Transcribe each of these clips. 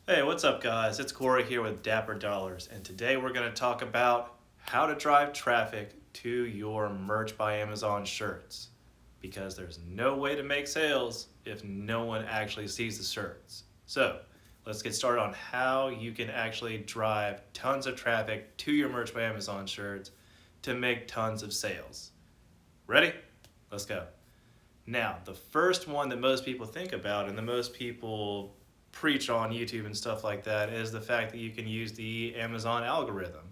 Hey, what's up, guys? It's Corey here with Dapper Dollars, and today we're going to talk about how to drive traffic to your Merch by Amazon shirts. Because there's no way to make sales if no one actually sees the shirts. So, let's get started on how you can actually drive tons of traffic to your Merch by Amazon shirts to make tons of sales. Ready? Let's go. Now, the first one that most people think about and the most people preach on YouTube and stuff like that is the fact that you can use the Amazon algorithm,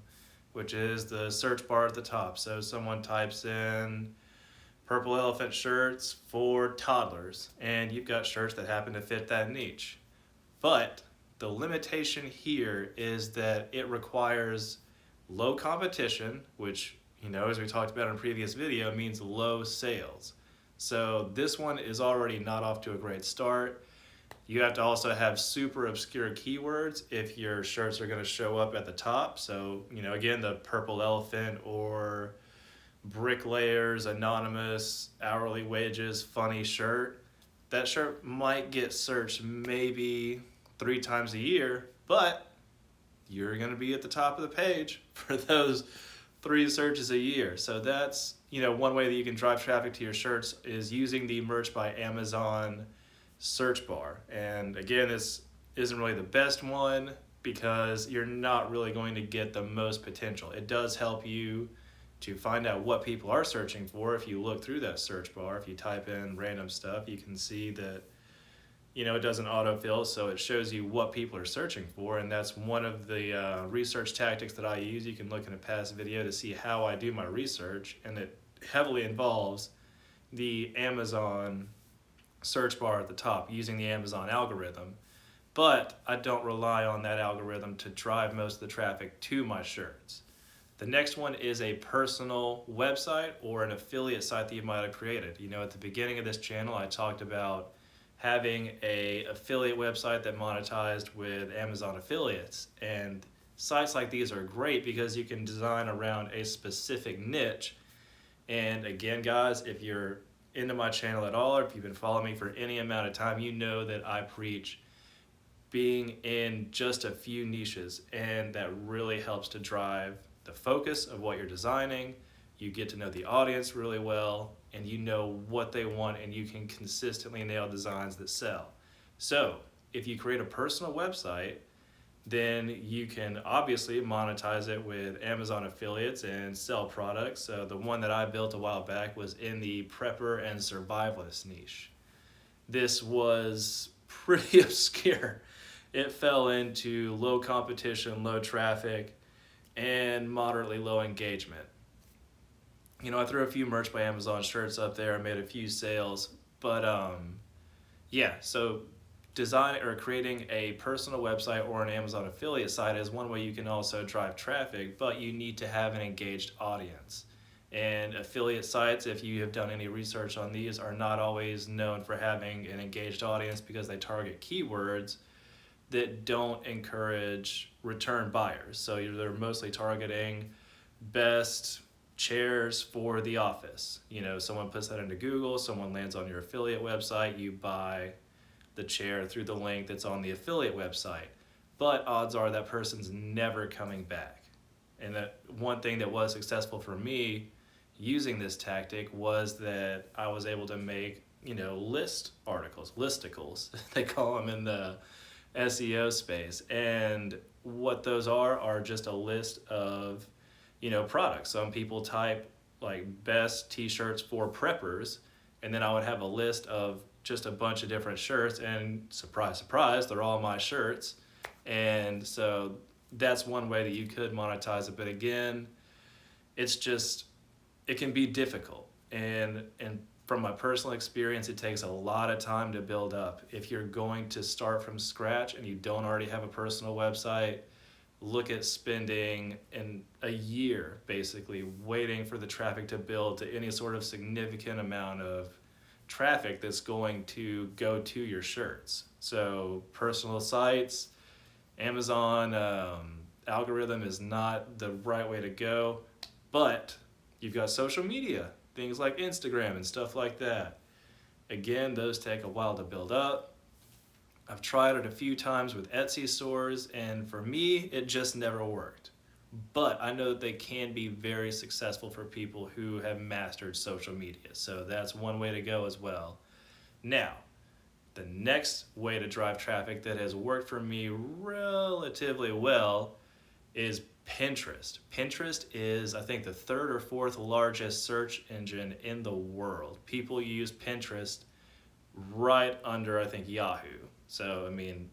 which is the search bar at the top. So someone types in purple elephant shirts for toddlers, and you've got shirts that happen to fit that niche. But the limitation here is that it requires low competition, which, as we talked about in a previous video, means low sales. So this one is already not off to a great start. You have to also have super obscure keywords if your shirts are going to show up at the top. So, again, the purple elephant or bricklayers, anonymous, hourly wages, funny shirt. That shirt might get searched maybe 3 times a year, but you're going to be at the top of the page for those 3 searches a year. So that's, one way that you can drive traffic to your shirts is using the Merch by Amazon search bar. And again, this isn't really the best one because you're not really going to get the most potential. It does help you to find out what people are searching for. If you look through that search bar, if you type in random stuff, you can see that it doesn't autofill, so it shows you what people are searching for, and that's one of the research tactics that I use. You can look in a past video to see how I do my research, and it heavily involves the Amazon search bar at the top using the Amazon algorithm. But I don't rely on that algorithm to drive most of the traffic to my shirts. The next one is a personal website or an affiliate site that you might have created. At the beginning of this channel, I talked about having a affiliate website that monetized with Amazon affiliates. And sites like these are great because you can design around a specific niche. And again, guys, if you're into my channel at all, or if you've been following me for any amount of time, you know that I preach being in just a few niches, and that really helps to drive the focus of what you're designing. You get to know the audience really well, and you know what they want, and you can consistently nail designs that sell. So if you create a personal website, then you can obviously monetize it with Amazon affiliates and sell products. So the one that I built a while back was in the prepper and survivalist niche. This was pretty obscure. It fell into low competition, low traffic, and moderately low engagement. I threw a few Merch by Amazon shirts up there. I made a few sales, but yeah. So designing or creating a personal website or an Amazon affiliate site is one way you can also drive traffic, but you need to have an engaged audience. And affiliate sites, if you have done any research on these, are not always known for having an engaged audience because they target keywords that don't encourage return buyers. So they're mostly targeting best chairs for the office. Someone puts that into Google, someone lands on your affiliate website, you buy the chair through the link that's on the affiliate website. But odds are that person's never coming back. And that one thing that was successful for me using this tactic was that I was able to make, list articles, listicles, they call them in the SEO space. And what those are just a list of, products. Some people type like best t-shirts for preppers, and then I would have a list of just a bunch of different shirts, and surprise, surprise, they're all my shirts. And so that's one way that you could monetize it. But again, it can be difficult. And from my personal experience, it takes a lot of time to build up. If you're going to start from scratch and you don't already have a personal website, look at spending a year basically waiting for the traffic to build to any sort of significant amount of traffic that's going to go to your shirts. So personal sites, Amazon algorithm is not the right way to go, but you've got social media, things like Instagram and stuff like that. Again, those take a while to build up. I've tried it a few times with Etsy stores, and for me, it just never worked. But I know that they can be very successful for people who have mastered social media. So that's one way to go as well. Now, the next way to drive traffic that has worked for me relatively well is Pinterest. Pinterest is, I think, the third or fourth largest search engine in the world. People use Pinterest right under, I think, Yahoo. So, I mean,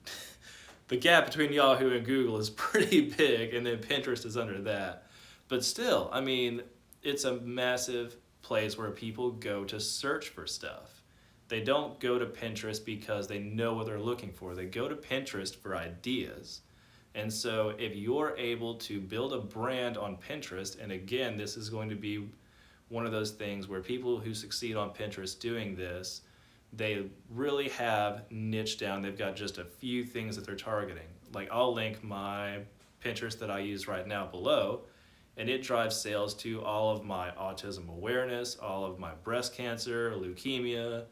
the gap between Yahoo and Google is pretty big, and then Pinterest is under that. But still, I mean, it's a massive place where people go to search for stuff. They don't go to Pinterest because they know what they're looking for. They go to Pinterest for ideas. And so if you're able to build a brand on Pinterest, and again, this is going to be one of those things where people who succeed on Pinterest doing this, they really have niched down. They've got just a few things that they're targeting. Like, I'll link my Pinterest that I use right now below, and it drives sales to all of my autism awareness, all of my breast cancer, leukemia,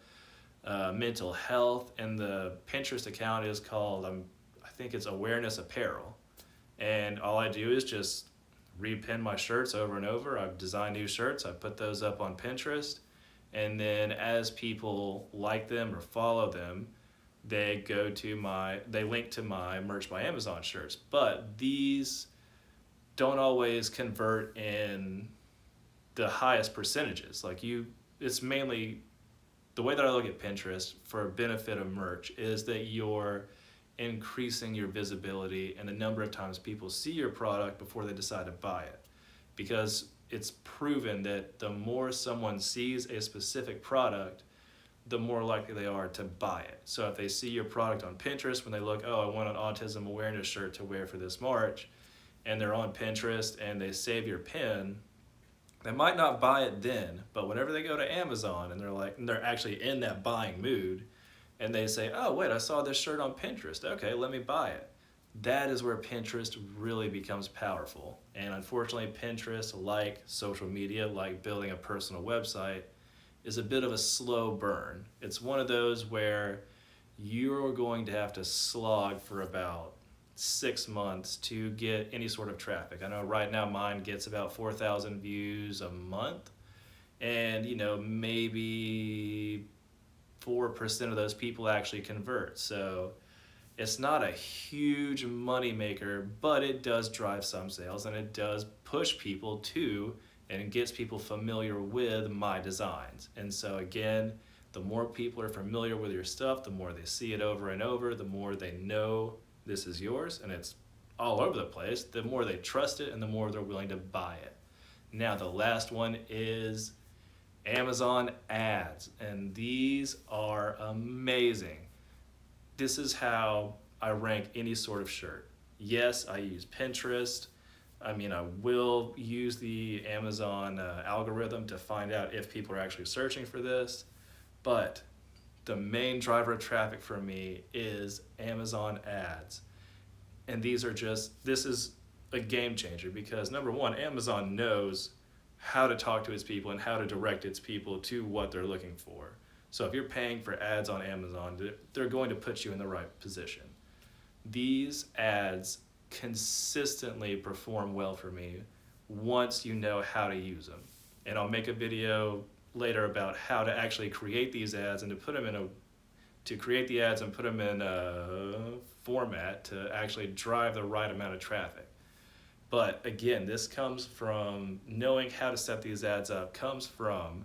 mental health, and the Pinterest account is called, I think it's Awareness Apparel. And all I do is just repin my shirts over and over. I've designed new shirts, I put those up on Pinterest, and then as people like them or follow them, they link to my Merch by Amazon shirts. But these don't always convert in the highest percentages. It's mainly, the way that I look at Pinterest for benefit of merch is that you're increasing your visibility and the number of times people see your product before they decide to buy it. Because it's proven that the more someone sees a specific product, the more likely they are to buy it. So if they see your product on Pinterest, when they look, oh, I want an autism awareness shirt to wear for this March, and they're on Pinterest and they save your pin, they might not buy it then, but whenever they go to Amazon and they're actually in that buying mood, and they say, oh wait, I saw this shirt on Pinterest, okay, let me buy it. That is where Pinterest really becomes powerful. And unfortunately, Pinterest, like social media, like building a personal website, is a bit of a slow burn. It's one of those where you're going to have to slog for about 6 months to get any sort of traffic. I know right now mine gets about 4,000 views a month, and maybe 4% of those people actually convert. So it's not a huge money maker, but it does drive some sales, and it does push people to and gets people familiar with my designs. And so again, the more people are familiar with your stuff, the more they see it over and over, the more they know this is yours and it's all over the place, the more they trust it and the more they're willing to buy it. Now, the last one is Amazon ads, and these are amazing. This is how I rank any sort of shirt. Yes, I use Pinterest. I will use the Amazon algorithm to find out if people are actually searching for this, but the main driver of traffic for me is Amazon ads. And this is a game changer because, number one, Amazon knows how to talk to its people and how to direct its people to what they're looking for. So if you're paying for ads on Amazon, they're going to put you in the right position. These ads consistently perform well for me once you know how to use them. And I'll make a video later about how to actually create these ads and to create the ads and put them in a format to actually drive the right amount of traffic. But again, this comes from knowing how to set these ads up, comes from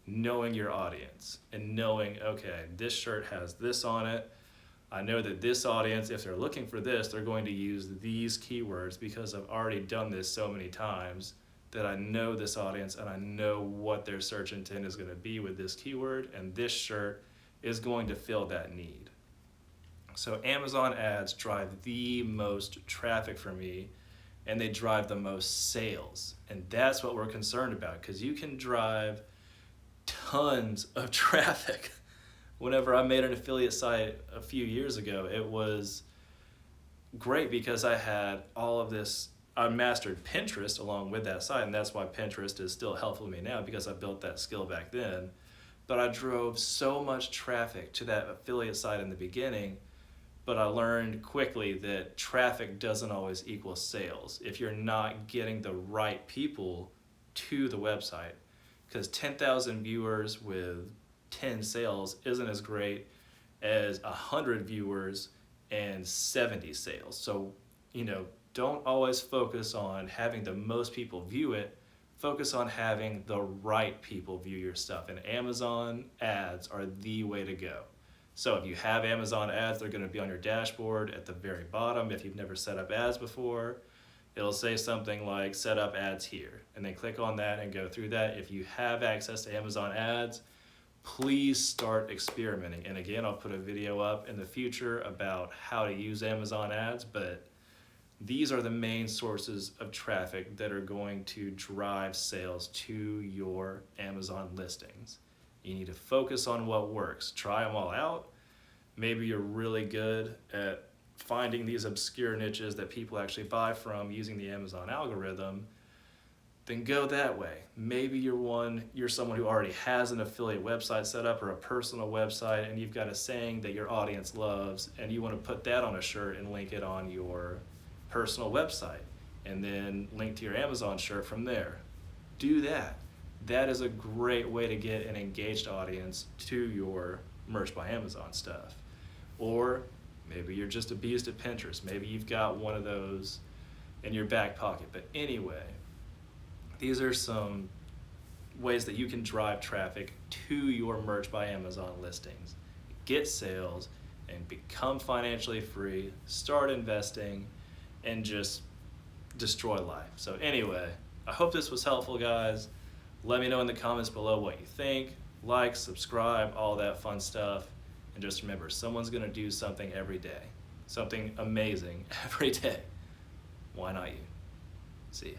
knowing your audience and knowing, okay, this shirt has this on it. I know that this audience, if they're looking for this, they're going to use these keywords because I've already done this so many times that I know this audience and I know what their search intent is going to be with this keyword, and this shirt is going to fill that need. So Amazon ads drive the most traffic for me, and they drive the most sales. And that's what we're concerned about, because you can drive tons of traffic. Whenever I made an affiliate site a few years ago, it was great because I had all of this. I mastered Pinterest along with that site, and that's why Pinterest is still helpful to me now, because I built that skill back then. But I drove so much traffic to that affiliate site in the beginning but I learned quickly that traffic doesn't always equal sales if you're not getting the right people to the website. Because 10,000 viewers with 10 sales isn't as great as 100 viewers and 70 sales. So, don't always focus on having the most people view it. Focus on having the right people view your stuff. And Amazon ads are the way to go. So if you have Amazon ads, they're going to be on your dashboard at the very bottom. If you've never set up ads before, it'll say something like set up ads here, and then click on that and go through that. If you have access to Amazon ads, please start experimenting. And again, I'll put a video up in the future about how to use Amazon ads, but these are the main sources of traffic that are going to drive sales to your Amazon listings. You need to focus on what works. Try them all out. Maybe you're really good at finding these obscure niches that people actually buy from using the Amazon algorithm, then go that way. Maybe you're someone who already has an affiliate website set up or a personal website, and you've got a saying that your audience loves, and you want to put that on a shirt and link it on your personal website, and then link to your Amazon shirt from there. Do that. That is a great way to get an engaged audience to your Merch by Amazon stuff. Or maybe you're just a beast at Pinterest. Maybe you've got one of those in your back pocket. But anyway, these are some ways that you can drive traffic to your Merch by Amazon listings. Get sales and become financially free, start investing, and just destroy life. So anyway, I hope this was helpful, guys. Let me know in the comments below what you think. Like, subscribe, all that fun stuff. And just remember, someone's gonna do something every day. Something amazing every day. Why not you? See ya.